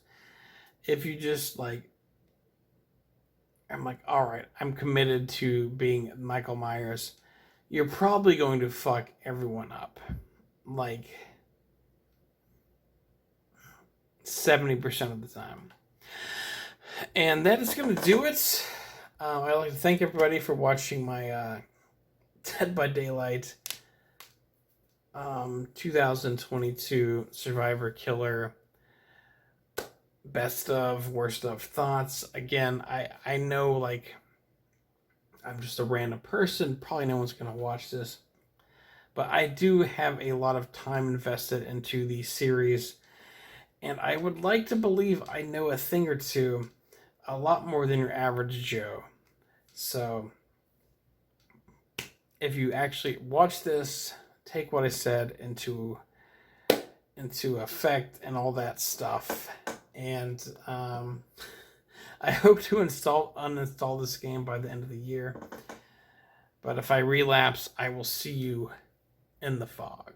like, I'm like, all right, I'm committed to being Michael Myers, you're probably going to fuck everyone up, like 70% of the time. And that is going to do it. I'd like to thank everybody for watching my Dead by Daylight 2022 Survivor Killer best of, worst of thoughts. Again, I know, like, I'm just a random person. Probably no one's going to watch this. But I do have a lot of time invested into the series. And I would like to believe I know a thing or two, a lot more than your average Joe. So, if you actually watch this, take what I said into effect and all that stuff. And I hope to uninstall this game by the end of the year. But if I relapse, I will see you in the fog.